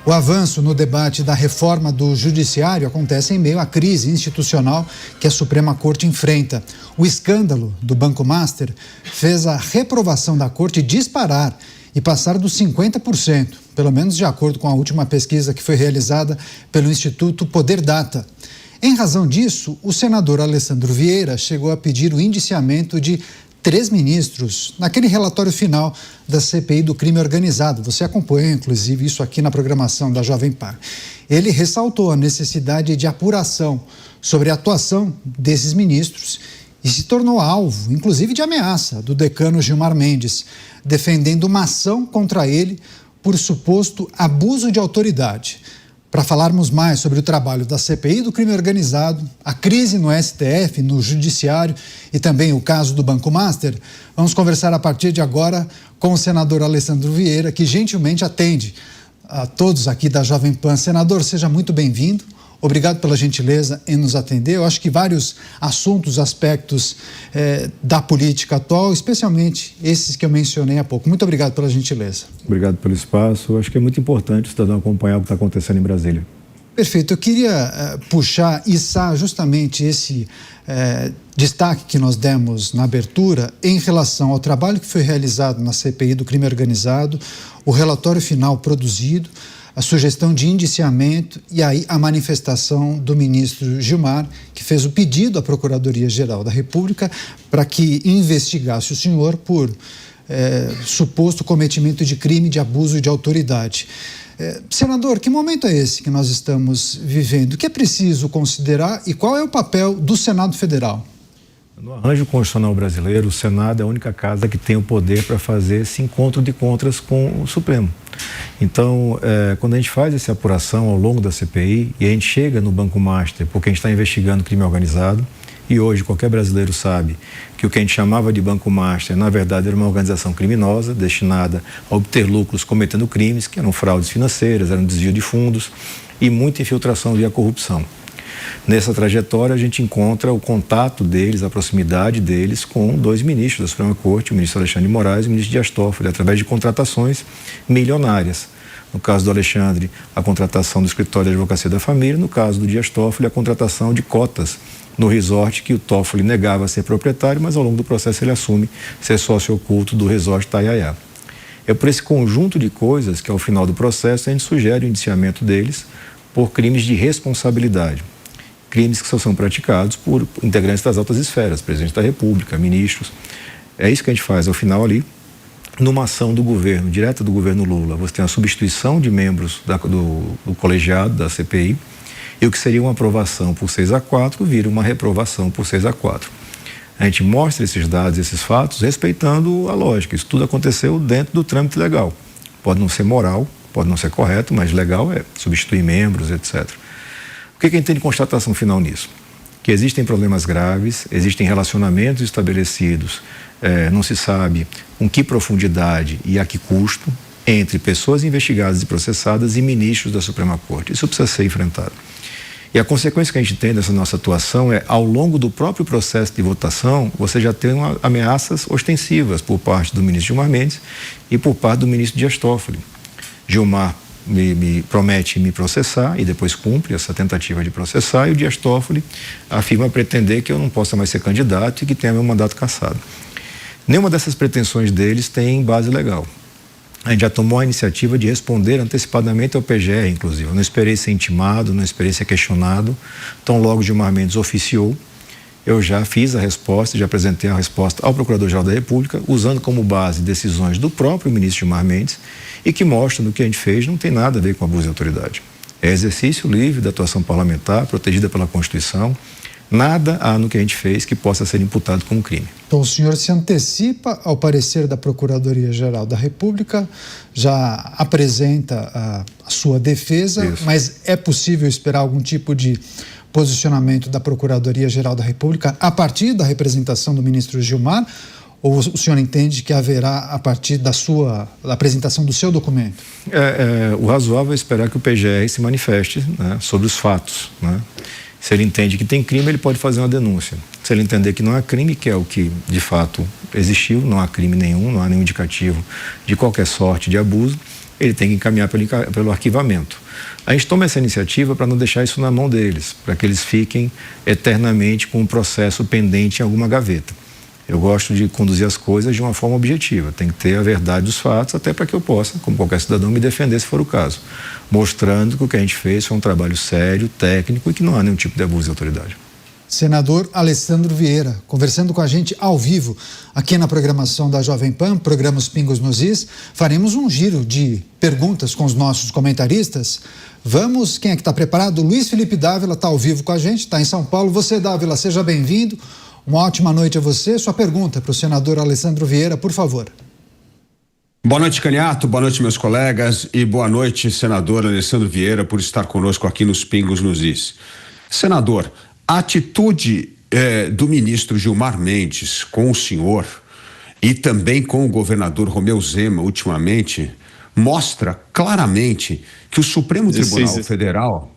O avanço no debate da reforma do judiciário acontece em meio à crise institucional que a Suprema Corte enfrenta. O escândalo do Banco Master fez a reprovação da Corte disparar e passar dos 50%, pelo menos de acordo com a última pesquisa que foi realizada pelo Instituto Poder Data. Em razão disso, o senador Alessandro Vieira chegou a pedir o indiciamento de 3 ministros naquele relatório final da CPI do crime organizado. Você acompanha, inclusive, isso aqui na programação da Jovem Pan. Ele ressaltou a necessidade de apuração sobre a atuação desses ministros e se tornou alvo, inclusive, de ameaça do decano Gilmar Mendes, defendendo uma ação contra ele por suposto abuso de autoridade. Para falarmos mais sobre o trabalho da CPI do crime organizado, a crise no STF, no Judiciário e também o caso do Banco Master, vamos conversar a partir de agora com o senador Alessandro Vieira, que gentilmente atende a todos aqui da Jovem Pan. Senador, seja muito bem-vindo. Obrigado pela gentileza em nos atender. Eu acho que vários assuntos, aspectos da política atual, especialmente esses que eu mencionei há pouco. Muito obrigado pela gentileza. Obrigado pelo espaço. Eu acho que é muito importante o cidadão acompanhar o que está acontecendo em Brasília. Perfeito. Eu queria içar justamente esse destaque que nós demos na abertura em relação ao trabalho que foi realizado na CPI do crime organizado, o relatório final produzido, a sugestão de indiciamento e aí a manifestação do ministro Gilmar, que fez o pedido à Procuradoria-Geral da República para que investigasse o senhor por suposto cometimento de crime de abuso de autoridade. Senador, que momento é esse que nós estamos vivendo? O que é preciso considerar e qual é o papel do Senado Federal? No arranjo constitucional brasileiro, o Senado é a única casa que tem o poder para fazer esse encontro de contras com o Supremo. Então, quando a gente faz essa apuração ao longo da CPI e a gente chega no Banco Master, porque a gente está investigando crime organizado, e hoje qualquer brasileiro sabe que o que a gente chamava de Banco Master, na verdade, era uma organização criminosa destinada a obter lucros cometendo crimes, que eram fraudes financeiras, eram desvio de fundos e muita infiltração via corrupção. Nessa trajetória, a gente encontra o contato deles, a proximidade deles com 2 ministros da Suprema Corte, o ministro Alexandre de Moraes e o ministro Dias Toffoli, através de contratações milionárias. No caso do Alexandre, a contratação do escritório de advocacia da família, no caso do Dias Toffoli, a contratação de cotas no resort que o Toffoli negava ser proprietário, mas ao longo do processo ele assume ser sócio oculto do resort Itaiaia. É por esse conjunto de coisas que, ao final do processo, a gente sugere o indiciamento deles por crimes de responsabilidade. Crimes que são praticados por integrantes das altas esferas, presidente da República, ministros. É isso que a gente faz ao final ali. Numa ação do governo, direta do governo Lula, você tem a substituição de membros do colegiado da CPI e o que seria uma aprovação por 6-4 vira uma reprovação por 6-4. A gente mostra esses dados, esses fatos, respeitando a lógica. Isso tudo aconteceu dentro do trâmite legal. Pode não ser moral, pode não ser correto, mas legal é substituir membros, etc. O que a gente tem de constatação final nisso? Que existem problemas graves, existem relacionamentos estabelecidos, não se sabe com que profundidade e a que custo, entre pessoas investigadas e processadas e ministros da Suprema Corte. Isso precisa ser enfrentado. E a consequência que a gente tem dessa nossa atuação é, ao longo do próprio processo de votação, você já tem ameaças ostensivas por parte do ministro Gilmar Mendes e por parte do ministro Dias Toffoli. Gilmar me promete me processar e depois cumpre essa tentativa de processar, e o Dias Toffoli afirma pretender que eu não possa mais ser candidato e que tenha meu mandato cassado. Nenhuma dessas pretensões deles tem base legal. A gente já tomou a iniciativa de responder antecipadamente ao PGR, inclusive. Eu não esperei ser intimado, não esperei ser questionado. Então, logo Gilmar Mendes oficiou, eu já fiz a resposta, já apresentei a resposta ao Procurador-Geral da República, usando como base decisões do próprio ministro Gilmar Mendes, e que mostram que o que a gente fez não tem nada a ver com abuso de autoridade. É exercício livre da atuação parlamentar, protegida pela Constituição. Nada há no que a gente fez que possa ser imputado como crime. Então o senhor se antecipa ao parecer da Procuradoria-Geral da República, já apresenta a sua defesa, Isso. Mas é possível esperar algum tipo de posicionamento da Procuradoria-Geral da República a partir da representação do ministro Gilmar? Ou o senhor entende que haverá a partir da apresentação do seu documento? O razoável é esperar que o PGR se manifeste, né, sobre os fatos, né? Se ele entende que tem crime, ele pode fazer uma denúncia. Se ele entender que não há crime, que é o que de fato existiu, não há crime nenhum, não há nenhum indicativo de qualquer sorte de abuso, ele tem que encaminhar pelo arquivamento. A gente toma essa iniciativa para não deixar isso na mão deles, para que eles fiquem eternamente com um processo pendente em alguma gaveta. Eu gosto de conduzir as coisas de uma forma objetiva, tem que ter a verdade dos fatos, até para que eu possa, como qualquer cidadão, me defender se for o caso, mostrando que o que a gente fez foi um trabalho sério, técnico e que não há nenhum tipo de abuso de autoridade. Senador Alessandro Vieira, conversando com a gente ao vivo aqui na programação da Jovem Pan, programa Os Pingos nos Is. Faremos um giro de perguntas com os nossos comentaristas. Vamos, quem é que está preparado? Luiz Felipe Dávila está ao vivo com a gente, está em São Paulo. Você, Dávila, seja bem-vindo. Uma ótima noite a você. Sua pergunta para o senador Alessandro Vieira, por favor. Boa noite, Caniato, boa noite, meus colegas, e boa noite, senador Alessandro Vieira, por estar conosco aqui nos Pingos nos Is. Senador, a atitude do ministro Gilmar Mendes com o senhor e também com o governador Romeu Zema ultimamente mostra claramente que o Supremo Tribunal Federal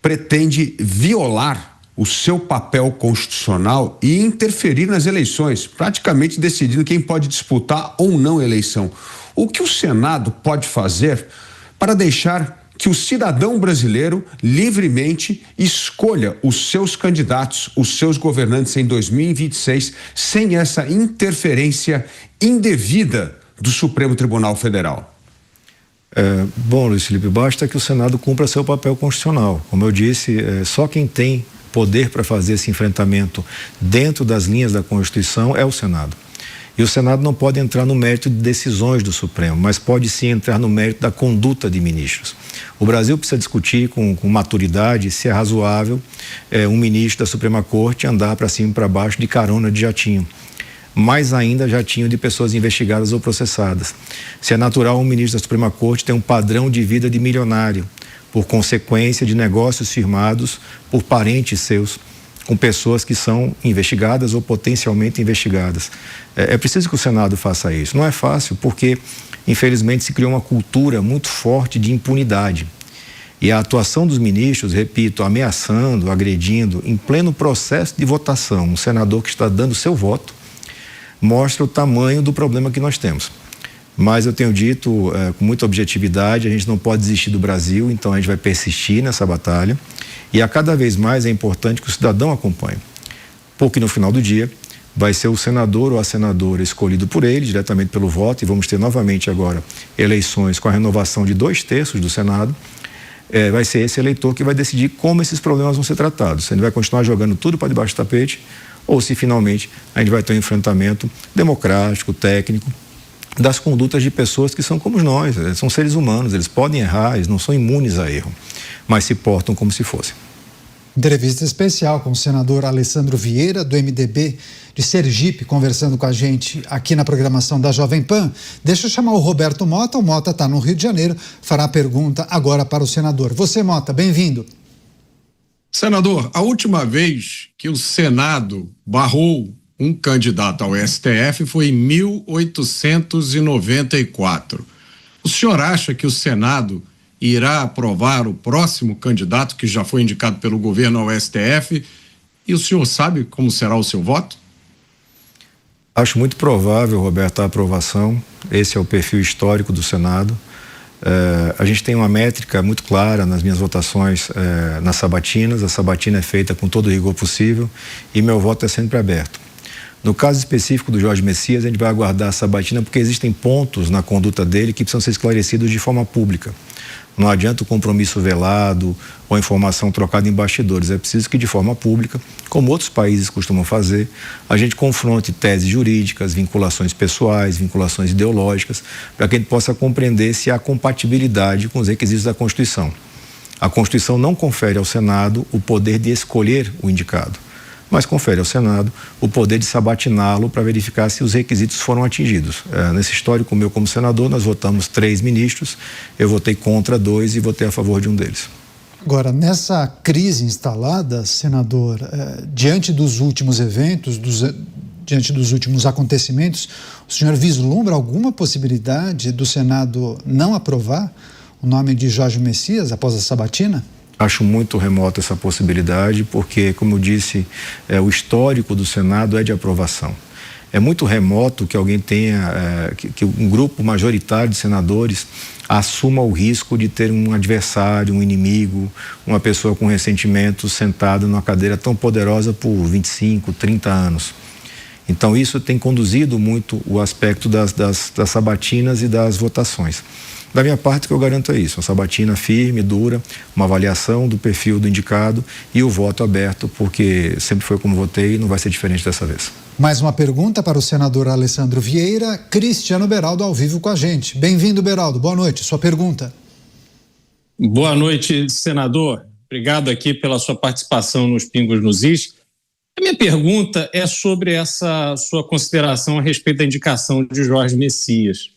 pretende violar o seu papel constitucional e interferir nas eleições, praticamente decidindo quem pode disputar ou não a eleição. O que o Senado pode fazer para deixar que o cidadão brasileiro livremente escolha os seus candidatos, os seus governantes em 2026, sem essa interferência indevida do Supremo Tribunal Federal? Bom, Luiz Felipe, basta que o Senado cumpra seu papel constitucional. Como eu disse, só quem tem poder para fazer esse enfrentamento dentro das linhas da Constituição é o Senado. E o Senado não pode entrar no mérito de decisões do Supremo, mas pode sim entrar no mérito da conduta de ministros. O Brasil precisa discutir com maturidade se é razoável um ministro da Suprema Corte andar para cima e para baixo de carona de jatinho. Mais ainda jatinho de pessoas investigadas ou processadas. Se é natural um ministro da Suprema Corte ter um padrão de vida de milionário, por consequência de negócios firmados por parentes seus, com pessoas que são investigadas ou potencialmente investigadas. É preciso que o Senado faça isso. Não é fácil porque, infelizmente, se criou uma cultura muito forte de impunidade. E a atuação dos ministros, repito, ameaçando, agredindo, em pleno processo de votação, um senador que está dando seu voto, mostra o tamanho do problema que nós temos. Mas eu tenho dito com muita objetividade, a gente não pode desistir do Brasil, então a gente vai persistir nessa batalha e a cada vez mais é importante que o cidadão acompanhe, porque no final do dia vai ser o senador ou a senadora escolhido por ele, diretamente pelo voto, e vamos ter novamente agora eleições com a renovação de 2/3 do Senado. Vai ser esse eleitor que vai decidir como esses problemas vão ser tratados, se ele vai continuar jogando tudo para debaixo do tapete ou se finalmente a gente vai ter um enfrentamento democrático, técnico, das condutas de pessoas que são como nós, eles são seres humanos, eles podem errar, eles não são imunes a erro, mas se portam como se fossem. Entrevista especial com o senador Alessandro Vieira, do MDB de Sergipe, conversando com a gente aqui na programação da Jovem Pan. Deixa eu chamar o Roberto Mota. O Mota está no Rio de Janeiro, fará a pergunta agora para o senador. Você, Mota, bem-vindo. Senador, a última vez que o Senado barrou um candidato ao STF foi em 1894. O senhor acha que o Senado irá aprovar o próximo candidato que já foi indicado pelo governo ao STF? E o senhor sabe como será o seu voto? Acho muito provável, Roberto, a aprovação. Esse é o perfil histórico do Senado. A gente tem uma métrica muito clara nas minhas votações nas sabatinas. A sabatina é feita com todo o rigor possível e meu voto é sempre aberto. No caso específico do Jorge Messias, a gente vai aguardar a sabatina porque existem pontos na conduta dele que precisam ser esclarecidos de forma pública. Não adianta o compromisso velado ou a informação trocada em bastidores. É preciso que de forma pública, como outros países costumam fazer, a gente confronte teses jurídicas, vinculações pessoais, vinculações ideológicas, para que a gente possa compreender se há compatibilidade com os requisitos da Constituição. A Constituição não confere ao Senado o poder de escolher o indicado, mas confere ao Senado o poder de sabatiná-lo para verificar se os requisitos foram atingidos. Nesse histórico meu como senador, nós votamos 3 ministros, eu votei contra 2 e votei a favor de um deles. Agora, nessa crise instalada, senador, diante dos últimos eventos, diante dos últimos acontecimentos, o senhor vislumbra alguma possibilidade do Senado não aprovar o nome de Jorge Messias após a sabatina? Acho muito remota essa possibilidade, porque, como eu disse, o histórico do Senado é de aprovação. É muito remoto que alguém tenha, que um grupo majoritário de senadores assuma o risco de ter um adversário, um inimigo, uma pessoa com ressentimento sentada numa cadeira tão poderosa por 25, 30 anos. Então isso tem conduzido muito o aspecto das sabatinas e das votações. Da minha parte, o que eu garanto é isso, uma sabatina firme, dura, uma avaliação do perfil do indicado e o voto aberto, porque sempre foi como votei e não vai ser diferente dessa vez. Mais uma pergunta para o senador Alessandro Vieira. Cristiano Beraldo ao vivo com a gente. Bem-vindo, Beraldo. Boa noite. Sua pergunta. Boa noite, senador. Obrigado aqui pela sua participação nos Pingos nos Is. A minha pergunta é sobre essa sua consideração a respeito da indicação de Jorge Messias.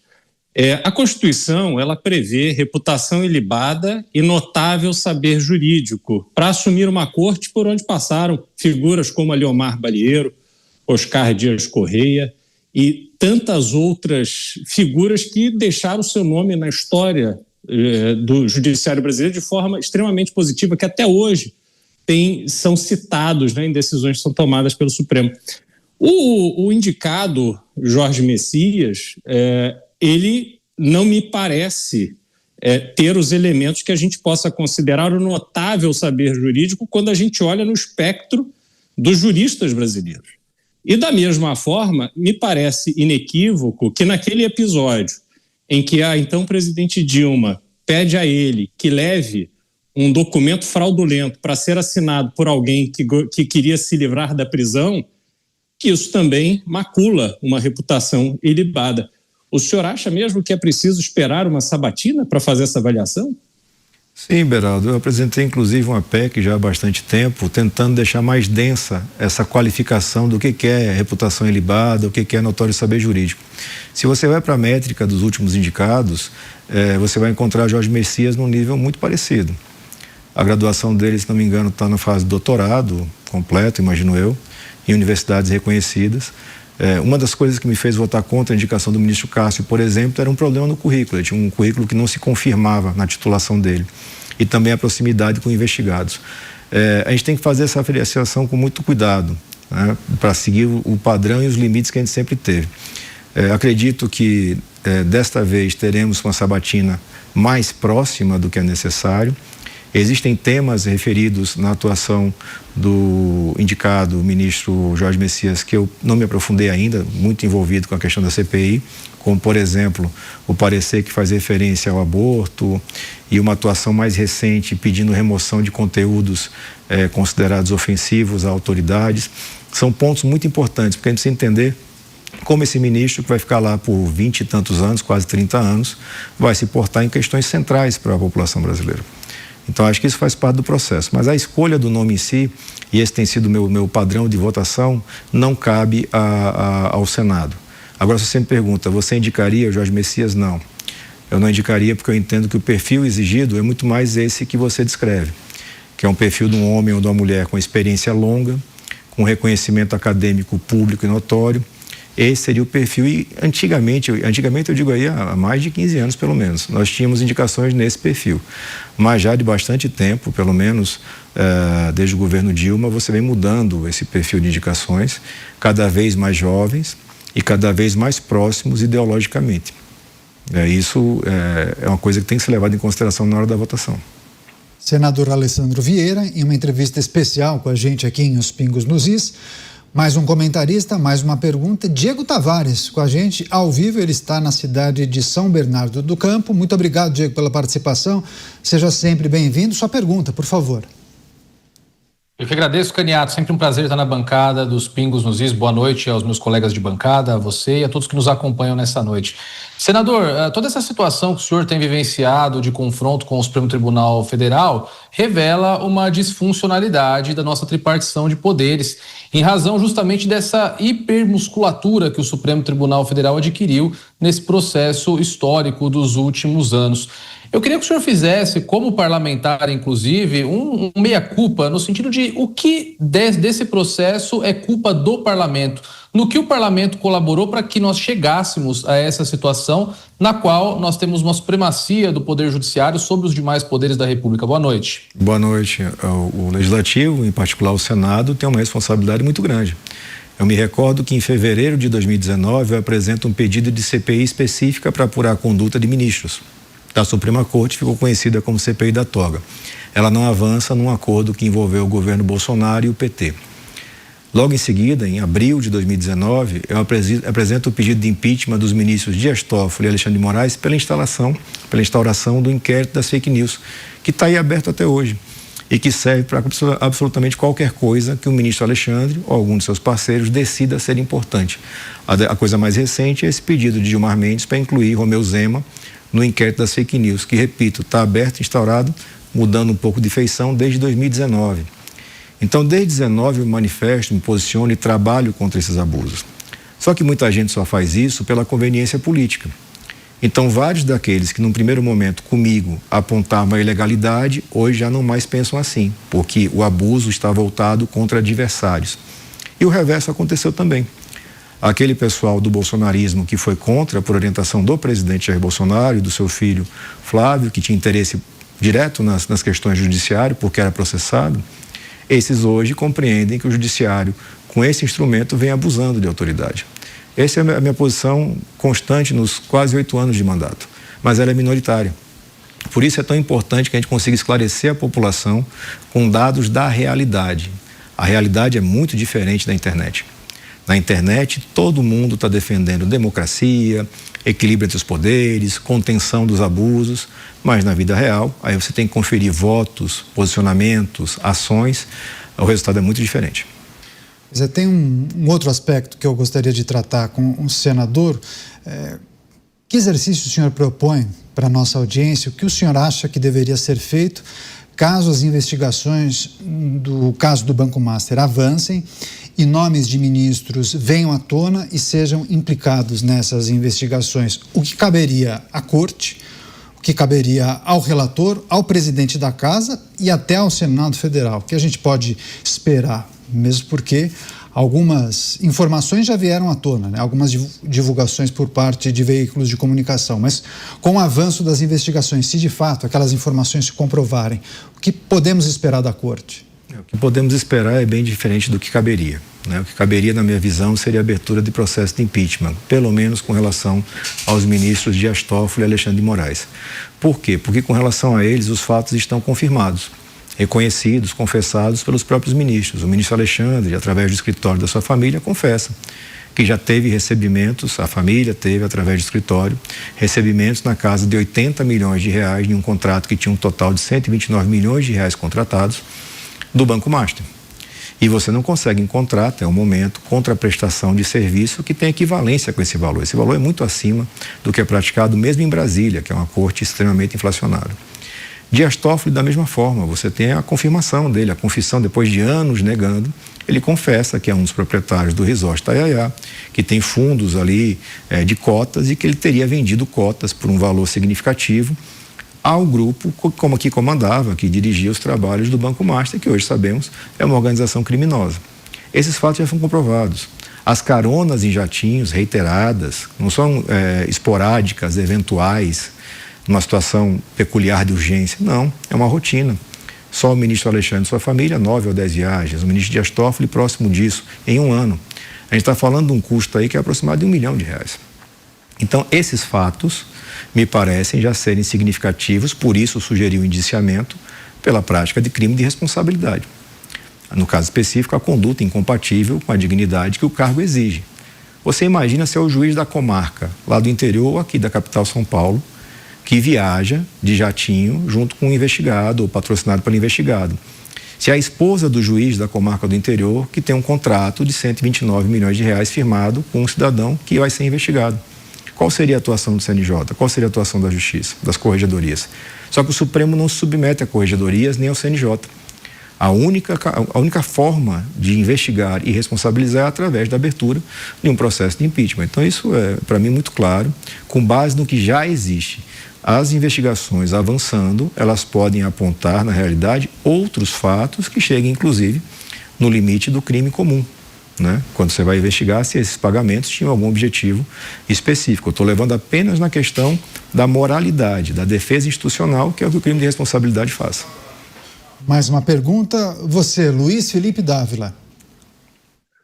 A Constituição, ela prevê reputação ilibada e notável saber jurídico para assumir uma corte por onde passaram figuras como Aliomar Balieiro, Oscar Dias Correia e tantas outras figuras que deixaram seu nome na história do judiciário brasileiro de forma extremamente positiva, que até hoje são citados, né, em decisões que são tomadas pelo Supremo. O indicado Jorge Messias, ele não me parece ter os elementos que a gente possa considerar o notável saber jurídico quando a gente olha no espectro dos juristas brasileiros. E da mesma forma, me parece inequívoco que naquele episódio em que a então presidente Dilma pede a ele que leve um documento fraudulento para ser assinado por alguém que queria se livrar da prisão, que isso também macula uma reputação ilibada. O senhor acha mesmo que é preciso esperar uma sabatina para fazer essa avaliação? Sim, Beraldo, eu apresentei inclusive uma PEC já há bastante tempo, tentando deixar mais densa essa qualificação do que é reputação ilibada, o que é notório saber jurídico. Se você vai para a métrica dos últimos indicados, você vai encontrar Jorge Messias num nível muito parecido. A graduação dele, se não me engano, está na fase de doutorado completo, imagino eu, em universidades reconhecidas. Uma das coisas que me fez votar contra a indicação do ministro Cássio, por exemplo, era um problema no currículo. Ele tinha um currículo que não se confirmava na titulação dele. E também a proximidade com investigados. A gente tem que fazer essa avaliação com muito cuidado, né, para seguir o padrão e os limites que a gente sempre teve. Acredito que desta vez teremos uma sabatina mais próxima do que é necessário. Existem temas referidos na atuação do indicado ministro Jorge Messias que eu não me aprofundei ainda, muito envolvido com a questão da CPI, como, por exemplo, o parecer que faz referência ao aborto e uma atuação mais recente pedindo remoção de conteúdos considerados ofensivos a autoridades. São pontos muito importantes, porque a gente precisa entender como esse ministro, que vai ficar lá por 20 e tantos anos, quase 30 anos, vai se portar em questões centrais para a população brasileira. Então, acho que isso faz parte do processo. Mas a escolha do nome em si, e esse tem sido o meu padrão de votação, não cabe ao Senado. Agora, se você me pergunta, você indicaria o Jorge Messias? Não. Eu não indicaria porque eu entendo que o perfil exigido é muito mais esse que você descreve, que é um perfil de um homem ou de uma mulher com experiência longa, com reconhecimento acadêmico público e notório. Esse seria o perfil e antigamente eu digo aí há mais de 15 anos pelo menos, nós tínhamos indicações nesse perfil, mas já de bastante tempo, pelo menos desde o governo Dilma, você vem mudando esse perfil de indicações, cada vez mais jovens e cada vez mais próximos ideologicamente. Isso é uma coisa que tem que ser levada em consideração na hora da votação. Senador Alessandro Vieira, em uma entrevista especial com a gente aqui em Os Pingos nos Is. Mais um comentarista, mais uma pergunta. Diego Tavares com a gente ao vivo, ele está na cidade de São Bernardo do Campo. Muito obrigado, Diego, pela participação. Seja sempre bem-vindo. Sua pergunta, por favor. Eu que agradeço, Caniato. Sempre um prazer estar na bancada dos Pingos nos Is. Boa noite aos meus colegas de bancada, a você e a todos que nos acompanham nessa noite. Senador, toda essa situação que o senhor tem vivenciado de confronto com o Supremo Tribunal Federal revela uma disfuncionalidade da nossa tripartição de poderes, em razão justamente dessa hipermusculatura que o Supremo Tribunal Federal adquiriu nesse processo histórico dos últimos anos. Eu queria que o senhor fizesse, como parlamentar, inclusive, um meia-culpa, no sentido de o que desse processo é culpa do parlamento, no que o parlamento colaborou para que nós chegássemos a essa situação na qual nós temos uma supremacia do Poder Judiciário sobre os demais poderes da República. Boa noite. Boa noite. O Legislativo, em particular o Senado, tem uma responsabilidade muito grande. Eu me recordo que em fevereiro de 2019 eu apresento um pedido de CPI específica para apurar a conduta de ministros da Suprema Corte, ficou conhecida como CPI da toga. Ela não avança num acordo que envolveu o governo Bolsonaro e o PT. Logo em seguida, em abril de 2019, eu apresento o pedido de impeachment dos ministros Dias Toffoli e Alexandre de Moraes pela instauração do inquérito das fake news, que está aí aberto até hoje e que serve para absolutamente qualquer coisa que o ministro Alexandre ou algum de seus parceiros decida ser importante. A coisa mais recente é esse pedido de Gilmar Mendes para incluir Romeu Zema no inquérito das fake news, que, repito, está aberto, instaurado, mudando um pouco de feição desde 2019. Então, desde 2019 eu me manifesto, me posiciono e trabalho contra esses abusos. Só que muita gente só faz isso pela conveniência política. Então, vários daqueles que num primeiro momento comigo apontavam a ilegalidade, hoje já não mais pensam assim, porque o abuso está voltado contra adversários. E o reverso aconteceu também. Aquele pessoal do bolsonarismo que foi contra por orientação do presidente Jair Bolsonaro e do seu filho Flávio, que tinha interesse direto nas questões do judiciário, porque era processado, esses hoje compreendem que o judiciário, com esse instrumento, vem abusando de autoridade. Essa é a minha posição constante nos quase 8 anos de mandato, mas ela é minoritária. Por isso é tão importante que a gente consiga esclarecer a população com dados da realidade. A realidade é muito diferente da internet. Na internet, todo mundo está defendendo democracia, equilíbrio entre os poderes, contenção dos abusos, mas na vida real, aí você tem que conferir votos, posicionamentos, ações, o resultado é muito diferente. Tem um outro aspecto que eu gostaria de tratar com o senador. Que exercício o senhor propõe para a nossa audiência? O que o senhor acha que deveria ser feito caso as investigações do caso do Banco Master avancem e nomes de ministros venham à tona e sejam implicados nessas investigações? O que caberia à Corte, o que caberia ao relator, ao presidente da Casa e até ao Senado Federal? O que a gente pode esperar? Mesmo porque algumas informações já vieram à tona, né? Algumas divulgações por parte de veículos de comunicação, mas com o avanço das investigações, se de fato aquelas informações se comprovarem, o que podemos esperar da Corte? O que podemos esperar é bem diferente do que caberia, né? O que caberia, na minha visão, seria a abertura de processo de impeachment, pelo menos com relação aos ministros Dias Toffoli e Alexandre de Moraes. Por quê? Porque com relação a eles os fatos estão confirmados, reconhecidos, confessados pelos próprios ministros. O ministro Alexandre, através do escritório da sua família, confessa que já teve recebimentos, a família teve, através do escritório, recebimentos na casa de 80 milhões de reais em um contrato que tinha um total de 129 milhões de reais contratados do Banco Master. E você não consegue encontrar, até o momento, contraprestação de serviço que tem equivalência com esse valor. Esse valor é muito acima do que é praticado mesmo em Brasília, que é uma corte extremamente inflacionada. Dias Toffoli, da mesma forma, você tem a confirmação dele, a confissão, depois de anos negando, ele confessa que é um dos proprietários do Resort Itaiaia, que tem fundos ali de cotas e que ele teria vendido cotas por um valor significativo ao grupo como que comandava, que dirigia os trabalhos do Banco Master, que hoje sabemos é uma organização criminosa. Esses fatos já são comprovados. As caronas em jatinhos reiteradas, não são esporádicas, eventuais, numa situação peculiar de urgência. Não, é uma rotina. Só o ministro Alexandre e sua família, 9 ou 10 viagens. O ministro Dias Toffoli, próximo disso, em um ano. A gente está falando de um custo aí que é aproximado de R$1 milhão. Então, esses fatos me parecem já serem significativos, por isso sugeri o indiciamento pela prática de crime de responsabilidade. No caso específico, a conduta incompatível com a dignidade que o cargo exige. Você imagina se é o juiz da comarca, lá do interior ou aqui da capital São Paulo, que viaja de jatinho junto com um investigado ou patrocinado pelo investigado. Se a esposa do juiz da comarca do interior, que tem um contrato de 129 milhões de reais firmado com um cidadão que vai ser investigado. Qual seria a atuação do CNJ? Qual seria a atuação da Justiça, das corregedorias? Só que o Supremo não se submete a corregedorias nem ao CNJ. A única forma de investigar e responsabilizar é através da abertura de um processo de impeachment. Então isso é, para mim, muito claro, com base no que já existe. As investigações avançando, elas podem apontar, na realidade, outros fatos que cheguem, inclusive, no limite do crime comum, né? Quando você vai investigar se esses pagamentos tinham algum objetivo específico. Eu estou levando apenas na questão da moralidade, da defesa institucional, que é o que o crime de responsabilidade faz. Mais uma pergunta. Você, Luiz Felipe Dávila.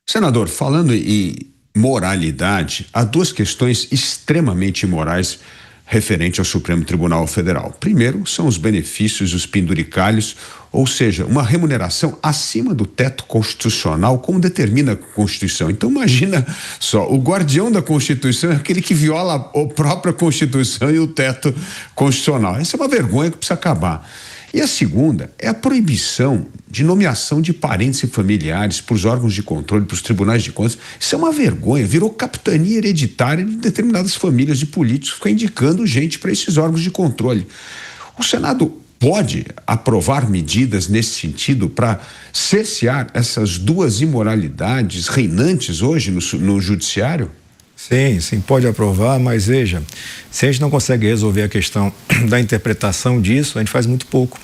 Senador, falando em moralidade, há duas questões extremamente imorais referente ao Supremo Tribunal Federal. Primeiro, são os benefícios, os penduricalhos, ou seja, uma remuneração acima do teto constitucional, como determina a Constituição. Então, imagina só, o guardião da Constituição é aquele que viola a própria Constituição e o teto constitucional. Essa é uma vergonha que precisa acabar. E a segunda é a proibição de nomeação de parentes e familiares para os órgãos de controle, para os tribunais de contas. Isso é uma vergonha, virou capitania hereditária de determinadas famílias de políticos, ficar indicando gente para esses órgãos de controle. O Senado pode aprovar medidas nesse sentido para cercear essas duas imoralidades reinantes hoje no judiciário? Sim, pode aprovar, mas veja, se a gente não consegue resolver a questão da interpretação disso, a gente faz muito pouco,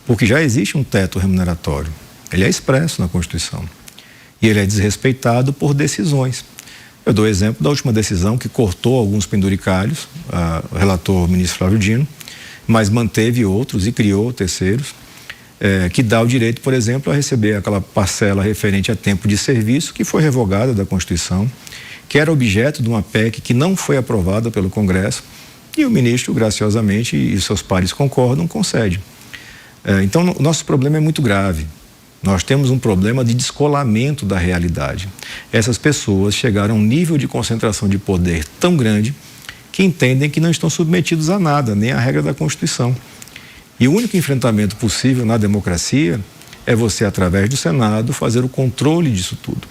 porque já existe um teto remuneratório, ele é expresso na Constituição e ele é desrespeitado por decisões. Eu dou o exemplo da última decisão que cortou alguns penduricalhos, o relator ministro Flávio Dino, mas manteve outros e criou terceiros, que dá o direito, por exemplo, a receber aquela parcela referente a tempo de serviço que foi revogada da Constituição, que era objeto de uma PEC que não foi aprovada pelo Congresso, e o ministro, graciosamente, e seus pares concordam, concede. Então, o nosso problema é muito grave. Nós temos um problema de descolamento da realidade. Essas pessoas chegaram a um nível de concentração de poder tão grande que entendem que não estão submetidos a nada, nem à regra da Constituição. E o único enfrentamento possível na democracia é você, através do Senado, fazer o controle disso tudo.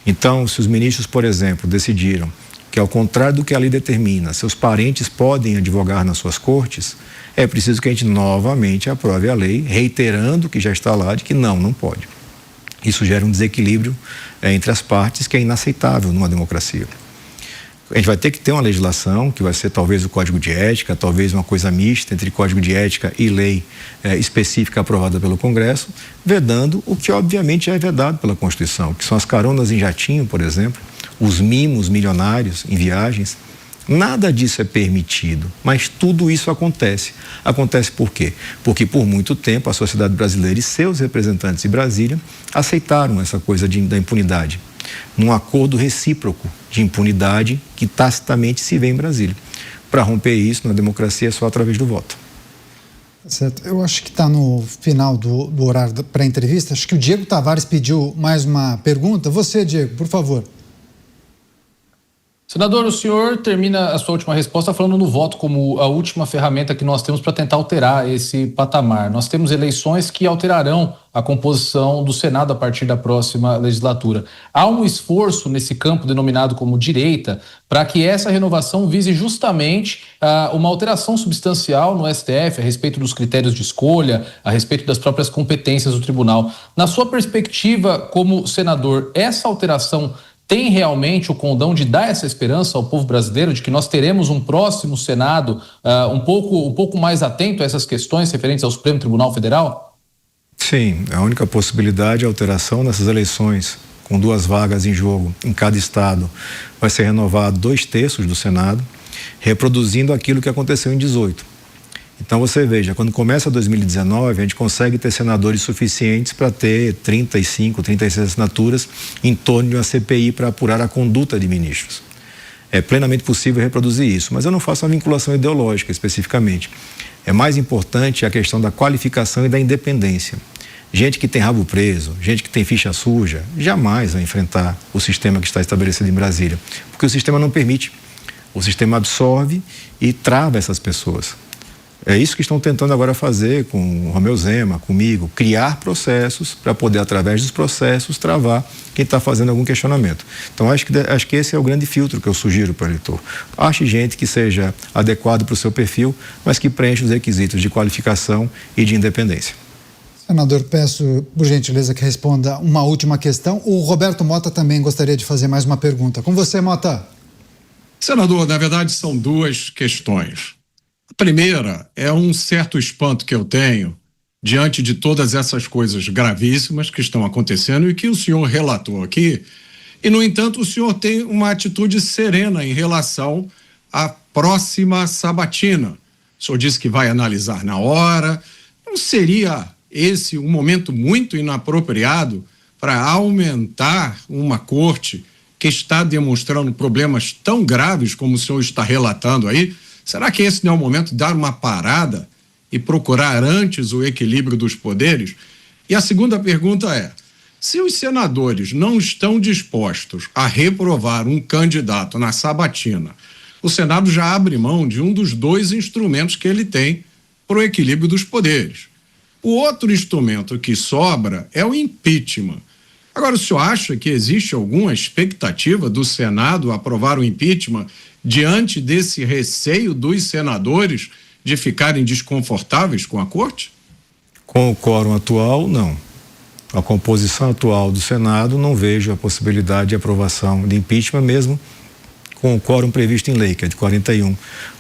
Então, se os ministros, por exemplo, decidiram que, ao contrário do que a lei determina, seus parentes podem advogar nas suas cortes, é preciso que a gente novamente aprove a lei, reiterando que já está lá de que não pode. Isso gera um desequilíbrio entre as partes que é inaceitável numa democracia. A gente vai ter que ter uma legislação que vai ser talvez o Código de Ética, talvez uma coisa mista entre Código de Ética e lei específica aprovada pelo Congresso, vedando o que obviamente já é vedado pela Constituição, que são as caronas em jatinho, por exemplo, os mimos milionários em viagens. Nada disso é permitido, mas tudo isso acontece. Acontece por quê? Porque por muito tempo a sociedade brasileira e seus representantes em Brasília aceitaram essa coisa da impunidade, num acordo recíproco de impunidade que tacitamente se vê em Brasília. Para romper isso na democracia é só através do voto. Certo. Eu acho que está no final do horário para a entrevista. Acho que o Diego Tavares pediu mais uma pergunta. Você, Diego, por favor. Senador, o senhor termina a sua última resposta falando no voto como a última ferramenta que nós temos para tentar alterar esse patamar. Nós temos eleições que alterarão a composição do Senado a partir da próxima legislatura. Há um esforço nesse campo denominado como direita para que essa renovação vise justamente uma alteração substancial no STF a respeito dos critérios de escolha, a respeito das próprias competências do tribunal. Na sua perspectiva como senador, essa alteração tem realmente o condão de dar essa esperança ao povo brasileiro de que nós teremos um próximo Senado um pouco mais atento a essas questões referentes ao Supremo Tribunal Federal? Sim, a única possibilidade de alteração nessas eleições, com 2 vagas em jogo em cada estado, vai ser renovado 2/3 do Senado, reproduzindo aquilo que aconteceu em 2018. Então você veja, quando começa 2019, a gente consegue ter senadores suficientes para ter 35, 36 assinaturas em torno de uma CPI para apurar a conduta de ministros. É plenamente possível reproduzir isso, mas eu não faço uma vinculação ideológica especificamente. É mais importante a questão da qualificação e da independência. Gente que tem rabo preso, gente que tem ficha suja, jamais vai enfrentar o sistema que está estabelecido em Brasília, porque o sistema não permite. O sistema absorve e trava essas pessoas. É isso que estão tentando agora fazer com o Romeu Zema, comigo, criar processos para poder, através dos processos, travar quem está fazendo algum questionamento. Então, acho que esse é o grande filtro que eu sugiro para o eleitor. Ache gente que seja adequado para o seu perfil, mas que preencha os requisitos de qualificação e de independência. Senador, peço, por gentileza, que responda uma última questão. O Roberto Mota também gostaria de fazer mais uma pergunta. Com você, Mota. Senador, na verdade, são 2 questões. A primeira é um certo espanto que eu tenho diante de todas essas coisas gravíssimas que estão acontecendo e que o senhor relatou aqui, e, no entanto, o senhor tem uma atitude serena em relação à próxima sabatina. O senhor disse que vai analisar na hora. Não seria esse um momento muito inapropriado para aumentar uma corte que está demonstrando problemas tão graves como o senhor está relatando aí? Será que esse não é o momento de dar uma parada e procurar antes o equilíbrio dos poderes? E a segunda pergunta é: se os senadores não estão dispostos a reprovar um candidato na sabatina, o Senado já abre mão de um dos dois instrumentos que ele tem para o equilíbrio dos poderes. O outro instrumento que sobra é o impeachment. Agora, o senhor acha que existe alguma expectativa do Senado aprovar o impeachment diante desse receio dos senadores de ficarem desconfortáveis com a corte? Com o quórum atual, não. A composição atual do Senado, não vejo a possibilidade de aprovação de impeachment, mesmo com o quórum previsto em lei, que é de 41.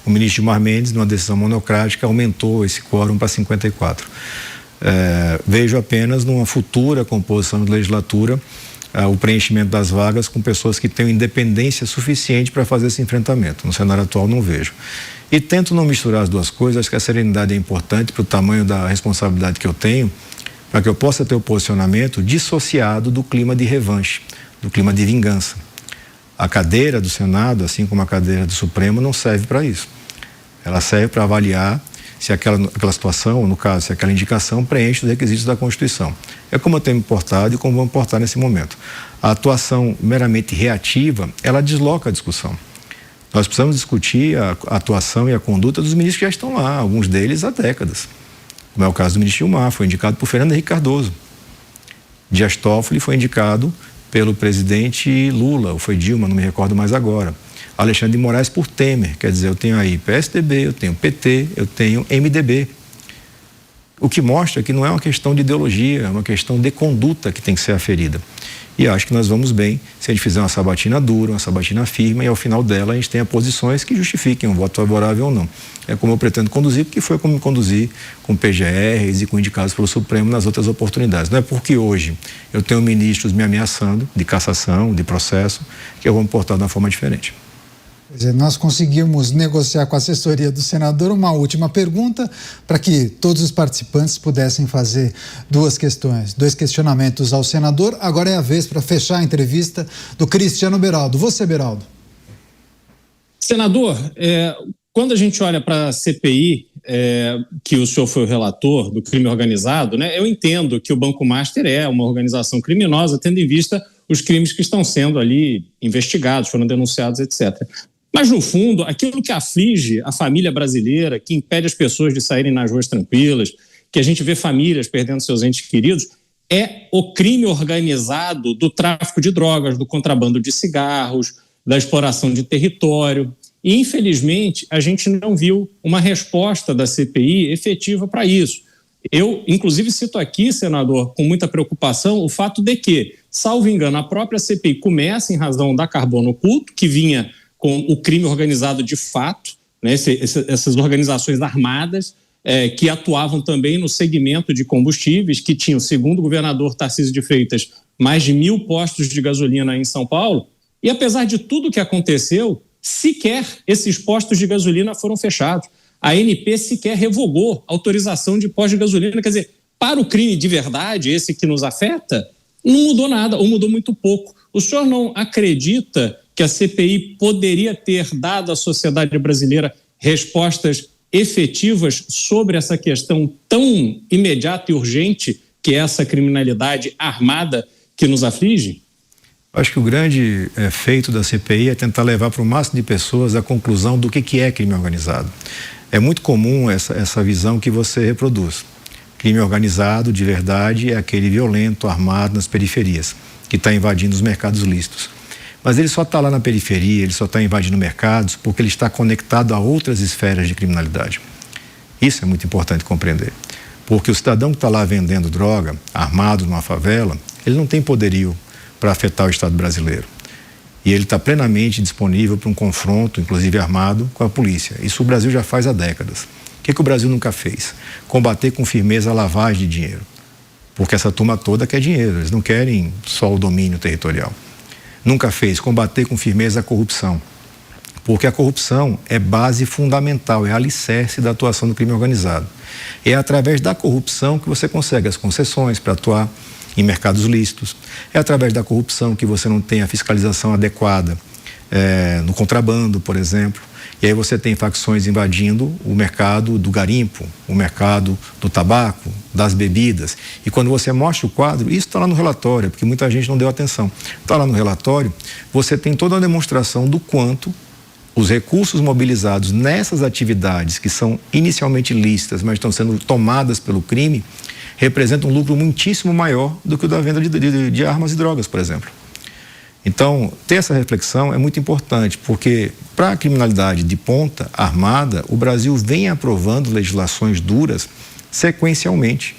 O ministro Gilmar Mendes, numa decisão monocrática, aumentou esse quórum para 54. Vejo apenas numa futura composição de legislatura o preenchimento das vagas com pessoas que tenham independência suficiente para fazer esse enfrentamento. No cenário atual, não vejo. E tento não misturar as duas coisas. Acho que a serenidade é importante para o tamanho da responsabilidade que eu tenho, para que eu possa ter o posicionamento dissociado do clima de revanche, do clima de vingança. A cadeira do Senado, assim como a cadeira do Supremo, não serve para isso. Ela serve para avaliar se aquela situação, ou no caso, se aquela indicação preenche os requisitos da Constituição. É como eu tenho me portado e como vou me portar nesse momento. A atuação meramente reativa, ela desloca a discussão. Nós precisamos discutir a atuação e a conduta dos ministros que já estão lá, alguns deles há décadas. Como é o caso do ministro Gilmar, foi indicado por Fernando Henrique Cardoso. Dias Toffoli foi indicado pelo presidente Lula, ou foi Dilma, não me recordo mais agora. Alexandre de Moraes por Temer, quer dizer, eu tenho aí PSDB, eu tenho PT, eu tenho MDB. O que mostra que não é uma questão de ideologia, é uma questão de conduta que tem que ser aferida. E acho que nós vamos bem se a gente fizer uma sabatina dura, uma sabatina firme, e ao final dela a gente tenha posições que justifiquem um voto favorável ou não. É como eu pretendo conduzir, porque foi como me conduzi com PGRs e com indicados pelo Supremo nas outras oportunidades. Não é porque hoje eu tenho ministros me ameaçando de cassação, de processo, que eu vou me portar de uma forma diferente. Nós conseguimos negociar com a assessoria do senador uma última pergunta para que todos os participantes pudessem fazer dois questionamentos ao senador. Agora é a vez para fechar a entrevista do Cristiano Beraldo. Você, Beraldo. Senador, quando a gente olha para a CPI, que o senhor foi o relator do crime organizado, né, eu entendo que o Banco Master é uma organização criminosa, tendo em vista os crimes que estão sendo ali investigados, foram denunciados, etc. Mas, no fundo, aquilo que aflige a família brasileira, que impede as pessoas de saírem nas ruas tranquilas, que a gente vê famílias perdendo seus entes queridos, é o crime organizado do tráfico de drogas, do contrabando de cigarros, da exploração de território. E, infelizmente, a gente não viu uma resposta da CPI efetiva para isso. Eu, inclusive, cito aqui, senador, com muita preocupação, o fato de que, salvo engano, a própria CPI começa em razão da Carbono Oculto, que vinha com o crime organizado de fato, né, essas organizações armadas que atuavam também no segmento de combustíveis, que tinham, segundo o governador Tarcísio de Freitas, mais de 1.000 postos de gasolina em São Paulo. E apesar de tudo que aconteceu, sequer esses postos de gasolina foram fechados. A ANP sequer revogou a autorização de postos de gasolina. Quer dizer, para o crime de verdade, esse que nos afeta, não mudou nada, ou mudou muito pouco. O senhor não acredita que a CPI poderia ter dado à sociedade brasileira respostas efetivas sobre essa questão tão imediata e urgente que é essa criminalidade armada que nos aflige? Acho que o grande feito da CPI é tentar levar para o máximo de pessoas a conclusão do que é crime organizado. É muito comum essa visão que você reproduz. Crime organizado, de verdade, é aquele violento, armado nas periferias, que está invadindo os mercados lícitos. Mas ele só está lá na periferia, ele só está invadindo mercados porque ele está conectado a outras esferas de criminalidade. Isso é muito importante compreender. Porque o cidadão que está lá vendendo droga, armado numa favela, ele não tem poderio para afetar o Estado brasileiro. E ele está plenamente disponível para um confronto, inclusive armado, com a polícia. Isso o Brasil já faz há décadas. O que o Brasil nunca fez? Combater com firmeza a lavagem de dinheiro. Porque essa turma toda quer dinheiro, eles não querem só o domínio territorial. Nunca fez combater com firmeza a corrupção. Porque a corrupção é base fundamental, é alicerce da atuação do crime organizado. É através da corrupção que você consegue as concessões para atuar. em mercados lícitos. É através da corrupção que você não tem a fiscalização adequada no contrabando, por exemplo. E aí você tem facções invadindo o mercado do garimpo, o mercado do tabaco, das bebidas. E quando você mostra o quadro, isso está lá no relatório, porque muita gente não deu atenção. Está lá no relatório, você tem toda a demonstração do quanto os recursos mobilizados nessas atividades, que são inicialmente lícitas, mas estão sendo tomadas pelo crime, representam um lucro muitíssimo maior do que o da venda de armas e drogas, por exemplo. Então, ter essa reflexão é muito importante, porque para a criminalidade de ponta armada, o Brasil vem aprovando legislações duras sequencialmente.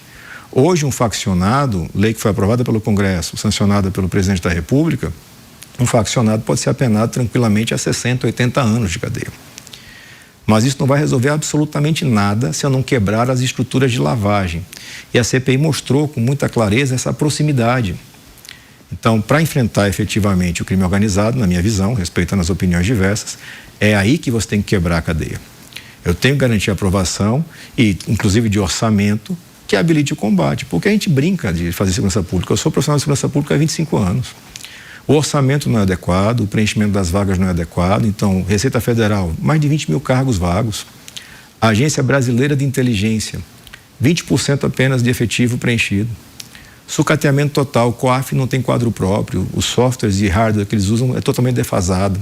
Hoje, um faccionado, lei que foi aprovada pelo Congresso, sancionada pelo presidente da República, um faccionado pode ser apenado tranquilamente a 60, 80 anos de cadeia. Mas isso não vai resolver absolutamente nada se eu não quebrar as estruturas de lavagem. E a CPI mostrou com muita clareza essa proximidade. Então, para enfrentar efetivamente o crime organizado, na minha visão, respeitando as opiniões diversas, é aí que você tem que quebrar a cadeia. Eu tenho que garantir a aprovação, e inclusive de orçamento, que habilite o combate, porque a gente brinca de fazer segurança pública. Eu sou profissional de segurança pública há 25 anos. O orçamento não é adequado, o preenchimento das vagas não é adequado, então, Receita Federal, mais de 20 mil cargos vagos. A Agência Brasileira de Inteligência, 20% apenas de efetivo preenchido. Sucateamento total, o COAF não tem quadro próprio, os softwares e hardware que eles usam é totalmente defasado.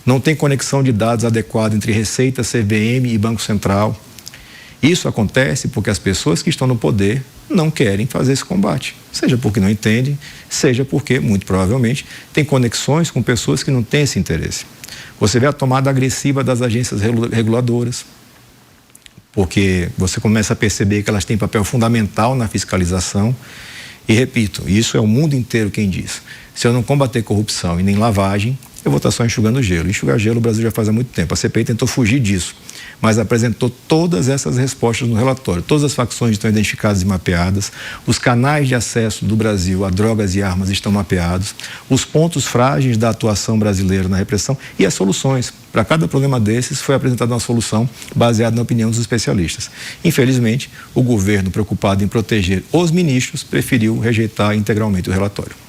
Não tem conexão de dados adequada entre Receita, CVM e Banco Central. Isso acontece porque as pessoas que estão no poder não querem fazer esse combate. Seja porque não entendem, seja porque, muito provavelmente, tem conexões com pessoas que não têm esse interesse. Você vê a tomada agressiva das agências reguladoras, porque você começa a perceber que elas têm papel fundamental na fiscalização. E repito, isso é o mundo inteiro quem diz. Se eu não combater corrupção e nem lavagem, eu vou estar só enxugando gelo. Enxugar gelo o Brasil já faz há muito tempo. A CPI tentou fugir disso, mas apresentou todas essas respostas no relatório. Todas as facções estão identificadas e mapeadas, os canais de acesso do Brasil a drogas e armas estão mapeados, os pontos frágeis da atuação brasileira na repressão e as soluções. Para cada problema desses foi apresentada uma solução baseada na opinião dos especialistas. Infelizmente, o governo, preocupado em proteger os ministros, preferiu rejeitar integralmente o relatório.